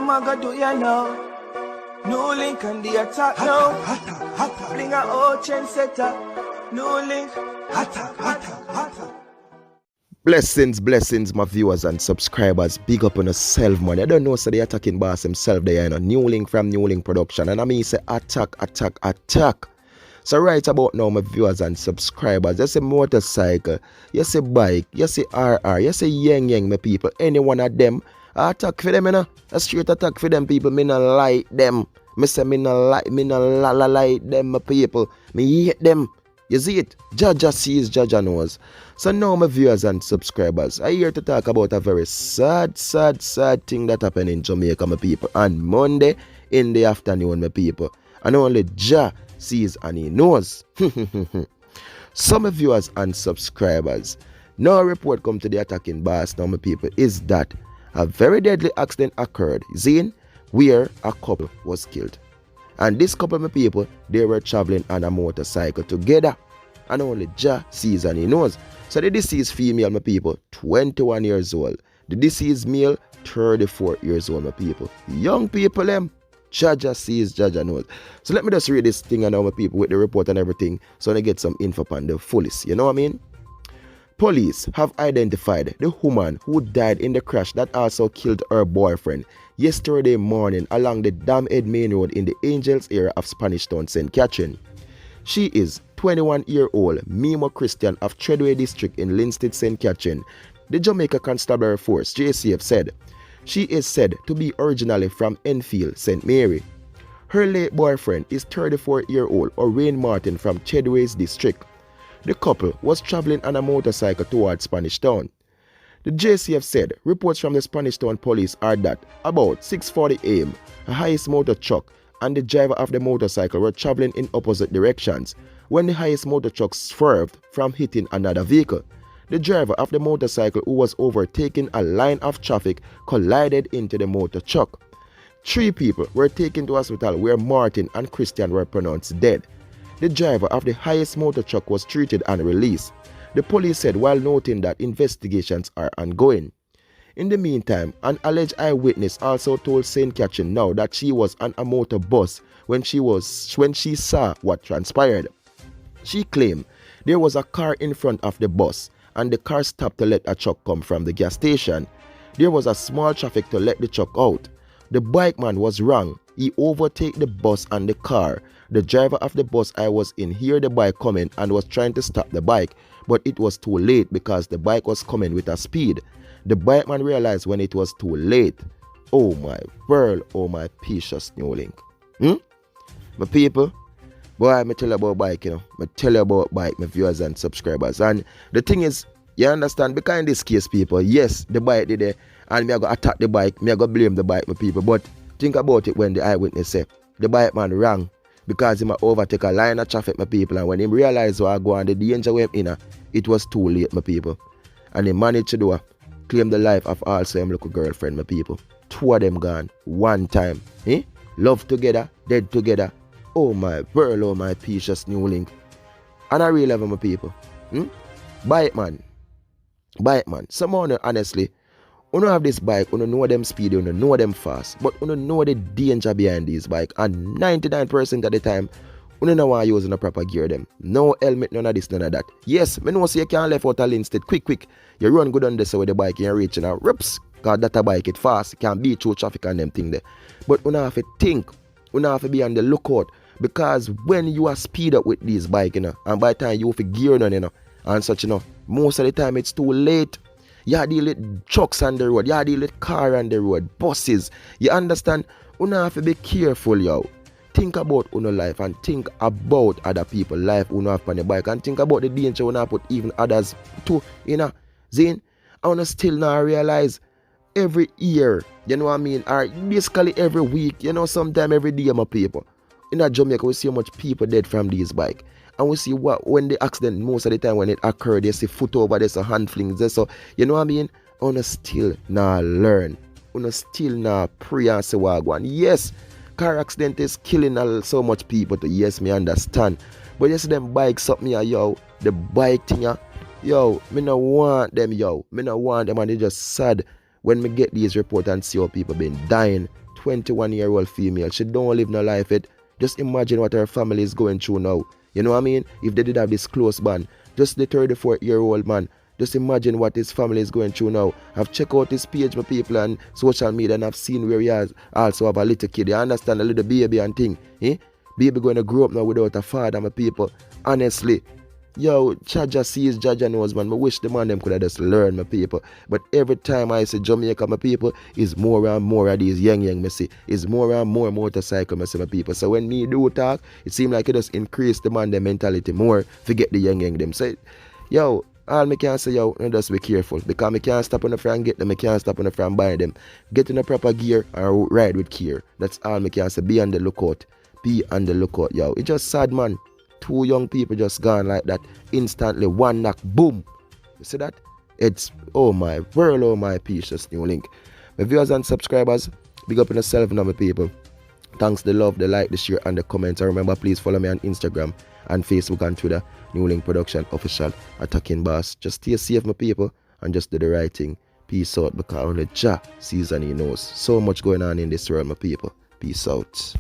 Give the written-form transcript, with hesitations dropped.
them I go do ya now. NEWLINK and the attack now. Bling a old chain setter. NEWLINK. Hotter. Blessings, my viewers and subscribers. Big up on yourself, man. I don't know, so the attacking boss himself there, you know. NEWLINK from NEWLINK Production. And I mean, say attack. So right about now, my viewers and subscribers, you see motorcycle, you see bike, you see RR, you see yang, my people. Any one of them, attack for them, you know. A straight attack for them, people. Me not like them. Me say me not like them, my people. Me hate them. You see it? Jaja sees, Jaja knows. So now, my viewers and subscribers, I'm here to talk about a very sad thing that happened in Jamaica, my people, on Monday in the afternoon, my people. And only Jah sees and he knows. So, my viewers and subscribers, now a report come to the attacking boss now, my people, is that a very deadly accident occurred, where a couple was killed. And this couple of people, they were traveling on a motorcycle together. And only Jah sees and he knows. So the deceased female, my people, 21 years old. The deceased male, 34 years old, my people. Young people, them. Jah sees, Jah knows. So let me just read this thing now, my people, with the report and everything, so I get some info on the fullest. You know what I mean? Police have identified the woman who died in the crash that also killed her boyfriend yesterday morning along the Damhead Main Road in the Angels area of Spanish Town, St. Catherine. She is 21-year-old Mimo Christian of Treadway District in Linstead, St. Catherine. The Jamaica Constabulary Force, JCF, said she is said to be originally from Enfield, St. Mary. Her late boyfriend is 34-year-old Orane Martin from Treadway's District. The couple was traveling on a motorcycle towards Spanish Town. The JCF said reports from the Spanish Town police are that about 6:40 am, a highest motor truck and the driver of the motorcycle were traveling in opposite directions when the highest motor truck swerved from hitting another vehicle. The driver of the motorcycle, who was overtaking a line of traffic, collided into the motor truck. 3 people were taken to hospital where Martin and Christian were pronounced dead. The driver of the highest motor truck was treated and released, the police said, while noting that investigations are ongoing. In the meantime, an alleged eyewitness also told St. Catherine now that she was on a motor bus when she saw what transpired. She claimed there was a car in front of the bus and the car stopped to let a truck come from the gas station. There was a small traffic to let the truck out. The bike man was wrong. He overtake the bus and the car. The driver of the bus I was in heard the bike coming and was trying to stop the bike, but it was too late because the bike was coming with a speed. The bike man realized when it was too late. Oh my world, oh my precious NEWLINK. My people, boy, I tell you about bike, you know. I tell you about bike, my viewers and subscribers. And the thing is, you understand, because in this case, people, yes, the bike did it, and me I go attack the bike, me I go blame the bike, my people. But think about it when the eyewitness say the bike man wrong because he might overtake a line of traffic, my people, and when he realized what I go on, the danger went in, it was too late, my people. And he managed to do it. Claim the life of also him little girlfriend, my people. 2 of them gone, one time. Love together, dead together. Oh my world, oh my precious NEWLINK. And I really love my people. Bike man. Someone honestly, you don't have this bike, you don't know them speed, you don't know them fast, but you don't know the danger behind these bike. And 99% of the time, you don't know why using a proper gear them. No helmet, none of this, none of that. Yes, I know say you can't left out a lane instead. Quick. You run good on this with the bike, you reach now. Rips. Because that a bike it fast. You can't beat through traffic and them thing there. But you don't have to think. You don't have to be on the lookout. Because when you are speed up with these bike, you know, and by the time you have to gear on, you know, and such, you know, most of the time it's too late. You deal with trucks on the road. You deal with car on the road. Buses. You understand? You don't have to be careful, yo. Think about your life and think about other people's life who have on the bike and think about the danger you put even others too, you know. Zane, I wanna still now realize every year, you know what I mean, or basically every week, you know, sometime every day, my people. In Jamaica, we see how much people dead from these bike. And we see what when the accident, most of the time when it occurred, they see foot over, there's a hand flings, there's so, you know what I mean? I wanna still now learn. I wanna still now pray and say what I want. Yes, car accident is killing so much people. Yes, me understand. But yes, them bikes up me, yo. The bike thing, yo, me no want them, yo. Me no want them, and they just sad when me get these reports and see how people been dying. 21-year-old female. She don't live no life yet. Just imagine what her family is going through now. You know what I mean? If they did have this close band. Just the 34-year-old man. Just imagine what his family is going through now. I've checked out his page, my people, and social media, and I've seen where he has also have a little kid. You understand? A little baby and thing. Eh? Baby going to grow up now without a father, my people. Honestly. Yo, Jaja sees, Jaja knows, man. I wish the man them could have just learned, my people. But every time I say Jamaica, my people, is more and more of these young, me see. Is more and more motorcycle, my people. So when me do talk, it seems like it just increase the man them mentality more. Forget the young them. So, yo, all me can say, yo, just be careful. Because me can't stop on the front get them, me can't stop on the front buy them. Get in the proper gear and ride with care. That's all me can say. Be on the lookout. Be on the lookout, yo. It's just sad, man. 2 young people just gone like that instantly, one knock, boom. You see that? It's, oh my world, oh my peace, just NEWLINK. My viewers and subscribers, big up on yourself now, my people. Thanks the love, the like, the share, and the comments. And remember, please follow me on Instagram and Facebook and Twitter, NEWLINK Production Official, Attacking Boss. Just stay safe, my people, and just do the right thing. Peace out, because only Jah sees and he knows. So much going on in this world, my people. Peace out.